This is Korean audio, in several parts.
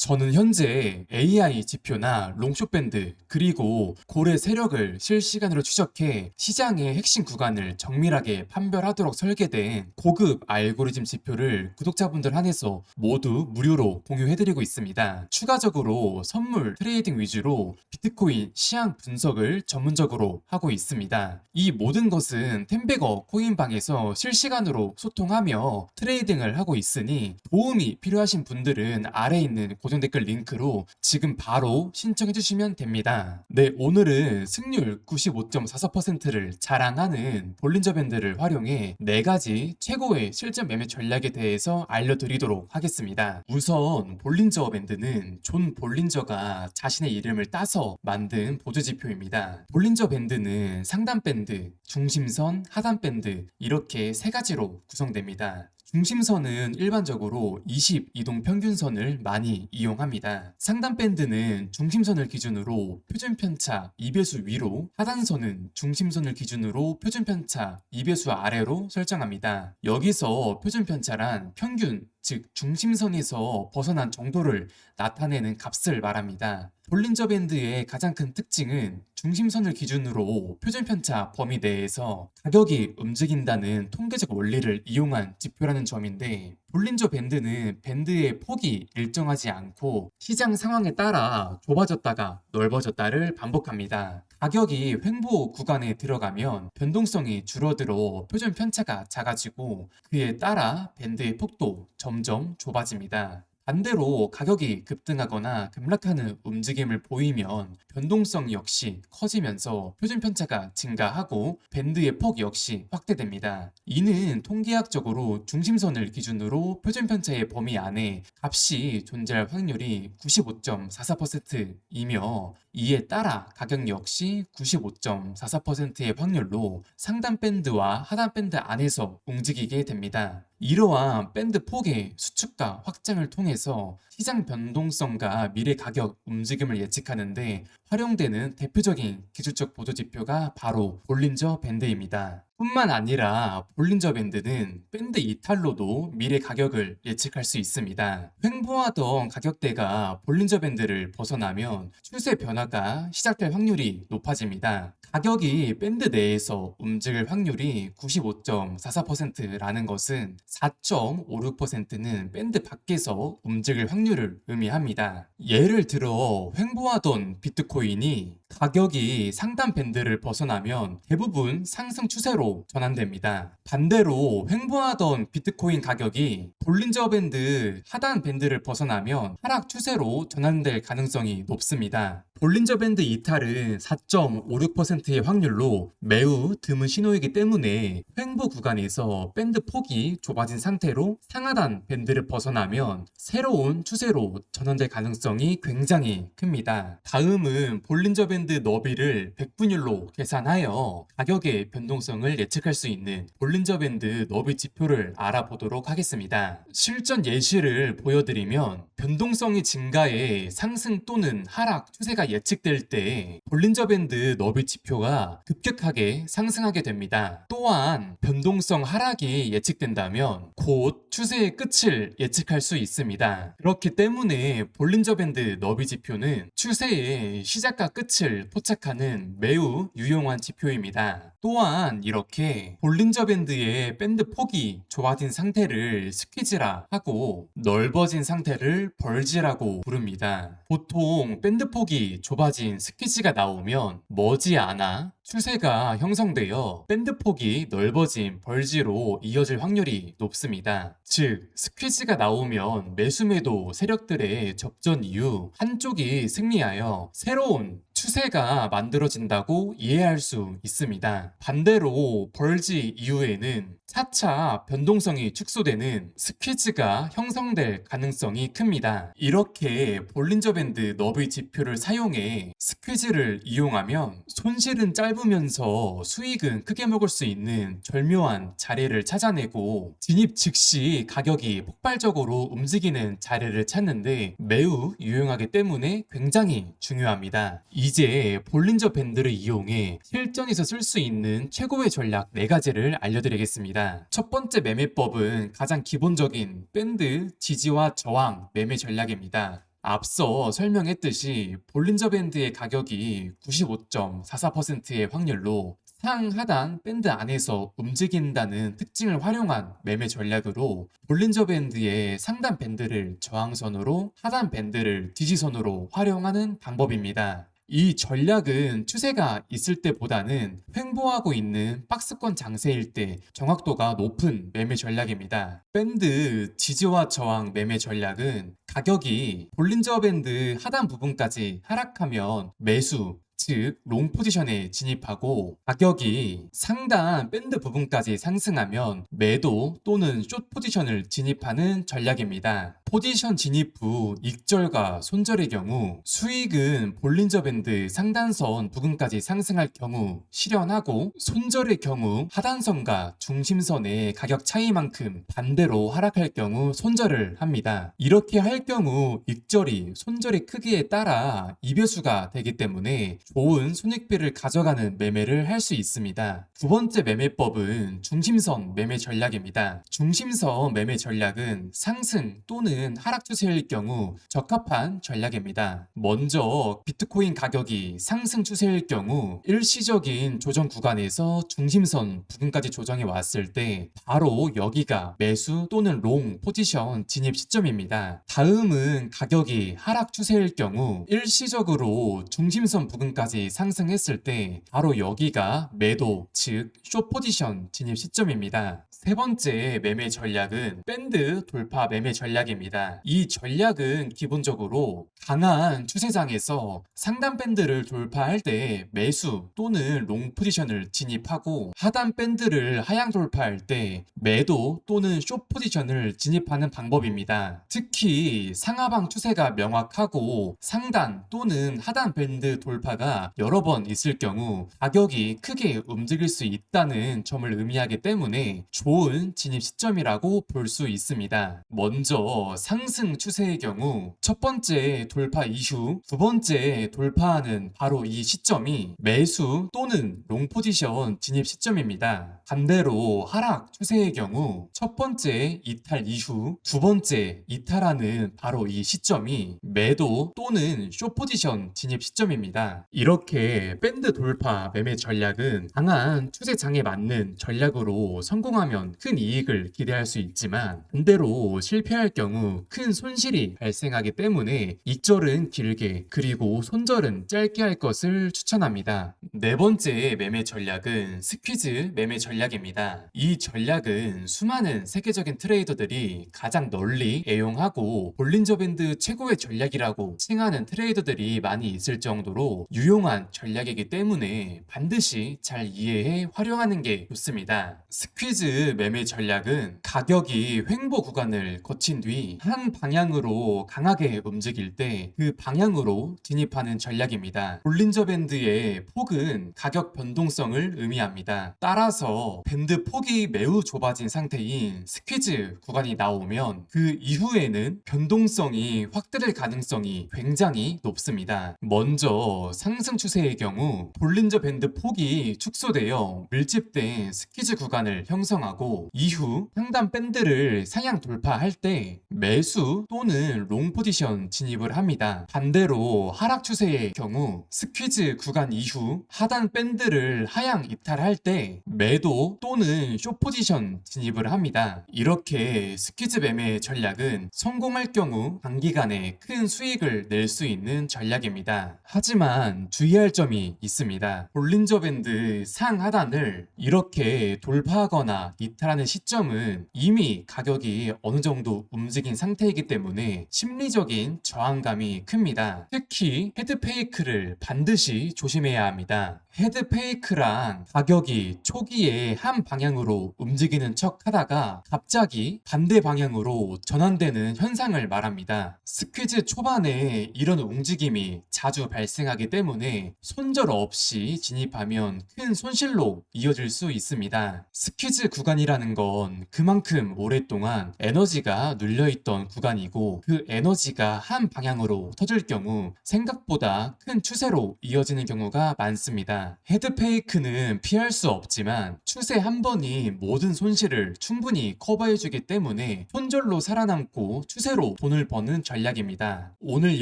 저는 현재 AI 지표나 롱숏 밴드 그리고 고래 세력을 실시간으로 추적해 시장의 핵심 구간을 정밀하게 판별하도록 설계된 고급 알고리즘 지표를 구독자분들 한해서 모두 무료로 공유해드리고 있습니다. 추가적으로 선물 트레이딩 위주로 비트코인 시향 분석을 전문적으로 하고 있습니다. 이 모든 것은 템베거 코인방에서 실시간으로 소통하며 트레이딩을 하고 있으니 도움이 필요하신 분들은 아래에 있는 고정 댓글 링크로 지금 바로 신청해 주시면 됩니다. 네, 오늘은 승률 95.44%를 자랑하는 볼린저 밴드를 활용해 4가지 최고의 실전 매매 전략에 대해서 알려드리도록 하겠습니다. 우선 볼린저 밴드는 존 볼린저가 자신의 이름을 따서 만든 보조지표입니다. 볼린저 밴드는 상단 밴드, 중심선, 하단 밴드 이렇게 3가지로 구성됩니다. 중심선은 일반적으로 20이동 평균선을 많이 이용합니다. 상단 밴드는 중심선을 기준으로 표준편차 2배수 위로, 하단선은 중심선을 기준으로 표준편차 2배수 아래로 설정합니다. 여기서 표준편차란 평균, 즉 중심선에서 벗어난 정도를 나타내는 값을 말합니다. 볼린저 밴드의 가장 큰 특징은 중심선을 기준으로 표준편차 범위 내에서 가격이 움직인다는 통계적 원리를 이용한 지표라는 점인데, 볼린저 밴드는 밴드의 폭이 일정하지 않고 시장 상황에 따라 좁아졌다가 넓어졌다를 반복합니다. 가격이 횡보 구간에 들어가면 변동성이 줄어들어 표준 편차가 작아지고 그에 따라 밴드의 폭도 점점 좁아집니다. 반대로 가격이 급등하거나 급락하는 움직임을 보이면 변동성 역시 커지면서 표준 편차가 증가하고 밴드의 폭 역시 확대됩니다. 이는 통계학적으로 중심선을 기준으로 표준 편차의 범위 안에 값이 존재할 확률이 95.44%이며 이에 따라 가격 역시 95.44%의 확률로 상단 밴드와 하단 밴드 안에서 움직이게 됩니다. 이러한 밴드 폭의 수축과 확장을 통해서 시장 변동성과 미래 가격 움직임을 예측하는데 활용되는 대표적인 기술적 보조지표가 바로 볼린저 밴드입니다. 뿐만 아니라 볼린저 밴드는 밴드 이탈로도 미래 가격을 예측할 수 있습니다. 횡보하던 가격대가 볼린저 밴드를 벗어나면 추세 변화가 시작될 확률이 높아집니다. 가격이 밴드 내에서 움직일 확률이 95.44%라는 것은 4.56%는 밴드 밖에서 움직일 확률을 의미합니다. 예를 들어 횡보하던 비트코인이 가격이 상단 밴드를 벗어나면 대부분 상승 추세로 전환됩니다. 반대로 횡보하던 비트코인 가격이 볼린저 밴드 하단 밴드를 벗어나면 하락 추세로 전환될 가능성이 높습니다. 볼린저 밴드 이탈은 4.56%의 확률로 매우 드문 신호이기 때문에 횡보 구간에서 밴드 폭이 좁아진 상태로 상하단 밴드를 벗어나면 새로운 추세로 전환될 가능성이 굉장히 큽니다. 다음은 볼린저 밴드 너비를 백분율로 계산하여 가격의 변동성을 예측할 수 있는 볼린저 밴드 너비 지표를 알아보도록 하겠습니다. 실전 예시를 보여드리면 변동성이 증가해 상승 또는 하락 추세가 예측될 때 볼린저 밴드 너비 지표가 급격하게 상승하게 됩니다. 또한 변동성 하락이 예측된다면 곧 추세의 끝을 예측할 수 있습니다. 그렇기 때문에 볼린저 밴드 너비 지표는 추세의 시작과 끝을 포착하는 매우 유용한 지표입니다. 또한 이렇게 볼린저 밴드의 밴드 폭이 좁아진 상태를 스퀴즈라 하고 넓어진 상태를 벌지라고 부릅니다. 보통 밴드 폭이 좁아진 스퀴즈가 나오면 머지않아 추세가 형성되어 밴드 폭이 넓어진 벌지로 이어질 확률이 높습니다. 즉, 스퀴즈가 나오면 매수매도 세력들의 접전 이후 한쪽이 승리하여 새로운 추세가 만들어진다고 이해할 수 있습니다. 반대로 벌지 이후에는 차차 변동성이 축소되는 스퀴즈가 형성될 가능성이 큽니다. 이렇게 볼린저 밴드 너비 지표를 사용해 스퀴즈를 이용하면 손실은 짧으면서 수익은 크게 먹을 수 있는 절묘한 자리를 찾아내고 진입 즉시 가격이 폭발적으로 움직이는 자리를 찾는데 매우 유용하기 때문에 굉장히 중요합니다. 이제 볼린저 밴드를 이용해 실전에서 쓸 수 있는 최고의 전략 4가지를 알려드리겠습니다. 첫 번째 매매법은 가장 기본적인 밴드 지지와 저항 매매 전략입니다. 앞서 설명했듯이 볼린저 밴드의 가격이 95.44%의 확률로 상하단 밴드 안에서 움직인다는 특징을 활용한 매매 전략으로 볼린저 밴드의 상단 밴드를 저항선으로 하단 밴드를 지지선으로 활용하는 방법입니다. 이 전략은 추세가 있을 때보다는 횡보하고 있는 박스권 장세일 때 정확도가 높은 매매 전략입니다. 밴드 지지와 저항 매매 전략은 가격이 볼린저 밴드 하단 부분까지 하락하면 매수, 즉 롱 포지션에 진입하고 가격이 상단 밴드 부분까지 상승하면 매도 또는 숏 포지션을 진입하는 전략입니다. 포지션 진입 후 익절과 손절의 경우 수익은 볼린저 밴드 상단선 부근까지 상승할 경우 실현하고, 손절의 경우 하단선과 중심선의 가격 차이만큼 반대로 하락할 경우 손절을 합니다. 이렇게 할 경우 익절이 손절의 크기에 따라 이배수가 되기 때문에 좋은 손익비를 가져가는 매매를 할 수 있습니다. 두 번째 매매법은 중심선 매매 전략입니다. 중심선 매매 전략은 상승 또는 하락 추세일 경우 적합한 전략입니다. 먼저 비트코인 가격이 상승 추세일 경우 일시적인 조정 구간에서 중심선 부근까지 조정이 왔을 때 바로 여기가 매수 또는 롱 포지션 진입 시점입니다. 다음은 가격이 하락 추세일 경우 일시적으로 중심선 부근까지 상승했을 때 바로 여기가 매도, 즉 숏 포지션 진입 시점입니다. 세 번째 매매 전략은 밴드 돌파 매매 전략입니다. 이 전략은 기본적으로 강한 추세장에서 상단 밴드를 돌파할 때 매수 또는 롱 포지션을 진입하고, 하단 밴드를 하향 돌파할 때 매도 또는 숏 포지션을 진입하는 방법입니다. 특히 상하방 추세가 명확하고 상단 또는 하단 밴드 돌파가 여러 번 있을 경우 가격이 크게 움직일 수 있다는 점을 의미하기 때문에 좋은 진입 시점이라고 볼 수 있습니다. 먼저 상승 추세의 경우 첫 번째 돌파 이후 두 번째 돌파하는 바로 이 시점이 매수 또는 롱 포지션 진입 시점입니다. 반대로 하락 추세의 경우 첫 번째 이탈 이후 두 번째 이탈하는 바로 이 시점이 매도 또는 숏 포지션 진입 시점입니다. 이렇게 밴드 돌파 매매 전략은 강한 추세장에 맞는 전략으로 성공하면 큰 이익을 기대할 수 있지만, 반대로 실패할 경우 큰 손실이 발생하기 때문에 익절은 길게 그리고 손절은 짧게 할 것을 추천합니다. 네 번째 매매 전략은 스퀴즈 매매 전략입니다. 이 전략은 수많은 세계적인 트레이더들이 가장 널리 애용하고 볼린저 밴드 최고의 전략이라고 칭하는 트레이더들이 많이 있을 정도로 유용한 전략이기 때문에 반드시 잘 이해해 활용하는 게 좋습니다. 스퀴즈 매매 전략은 가격이 횡보 구간을 거친 뒤 한 방향으로 강하게 움직일 때 그 방향으로 진입하는 전략입니다. 볼린저 밴드의 폭은 가격 변동성을 의미합니다. 따라서 밴드 폭이 매우 좁아진 상태인 스퀴즈 구간이 나오면 그 이후에는 변동성이 확대될 가능성이 굉장히 높습니다. 먼저 상승 추세의 경우 볼린저 밴드 폭이 축소되어 밀집된 스퀴즈 구간을 형성하고, 이후 상단 밴드를 상향 돌파할 때 매수 또는 롱 포지션 진입을 합니다. 반대로 하락 추세의 경우 스퀴즈 구간 이후 하단 밴드를 하향 이탈할 때 매도 또는 숏 포지션 진입을 합니다. 이렇게 스퀴즈 매매 전략은 성공할 경우 단기간에 큰 수익을 낼 수 있는 전략입니다. 하지만 주의할 점이 있습니다. 볼린저 밴드 상하단을 이렇게 돌파하거나 이탈하는 시점은 이미 가격이 어느 정도 움직인 상태이기 때문에 심리적인 저항감이 큽니다. 특히 헤드페이크를 반드시 조심해야 합니다. 헤드페이크란 가격이 초기에 한 방향으로 움직이는 척 하다가 갑자기 반대 방향으로 전환되는 현상을 말합니다. 스퀴즈 초반에 이런 움직임이 자주 발생하기 때문에 손절 없이 진입하면 큰 손실로 이어질 수 있습니다. 스퀴즈 구간이라는 건 그만큼 오랫동안 에너지가 눌려있던 구간이고, 그 에너지가 한 방향으로 터질 경우 생각보다 큰 추세로 이어지는 경우가 많습니다. 됩니다. 헤드페이크는 피할 수 없지만 추세 한 번이 모든 손실을 충분히 커버해주기 때문에 손절로 살아남고 추세로 돈을 버는 전략입니다. 오늘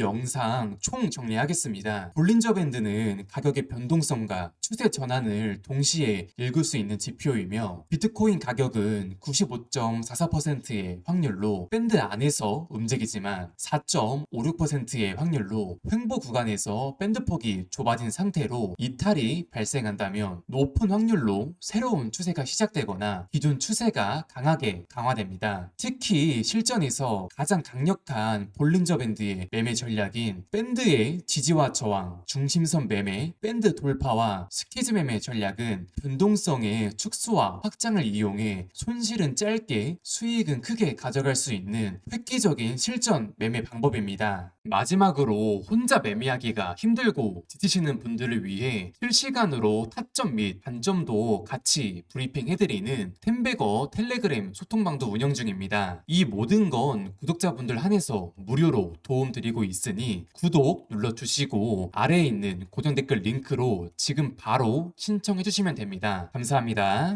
영상 총 정리하겠습니다. 볼린저 밴드는 가격의 변동성과 추세 전환을 동시에 읽을 수 있는 지표이며, 비트코인 가격은 95.44%의 확률로 밴드 안에서 움직이지만 4.56%의 확률로 횡보 구간에서 밴드 폭이 좁아진 상태로 이탈이 발생한다면 높은 확률로 새로운 추세가 시작되거나 기존 추세가 강하게 강화됩니다. 특히 실전에서 가장 강력한 볼린저 밴드의 매매 전략인 밴드의 지지와 저항, 중심선 매매, 밴드 돌파와 스퀴즈 매매 전략은 변동성의 축소와 확장을 이용해 손실은 짧게 수익은 크게 가져갈 수 있는 획기적인 실전 매매 방법입니다. 마지막으로 혼자 매매하기가 힘들고 지치시는 분들을 위해 실시간으로 타점 및 단점도 같이 브리핑해드리는 템베거 텔레그램 소통방도 운영 중입니다. 이 모든 건 구독자분들 한해서 무료로 도움드리고 있으니 구독 눌러주시고 아래에 있는 고정 댓글 링크로 지금 바로 신청해주시면 됩니다. 감사합니다.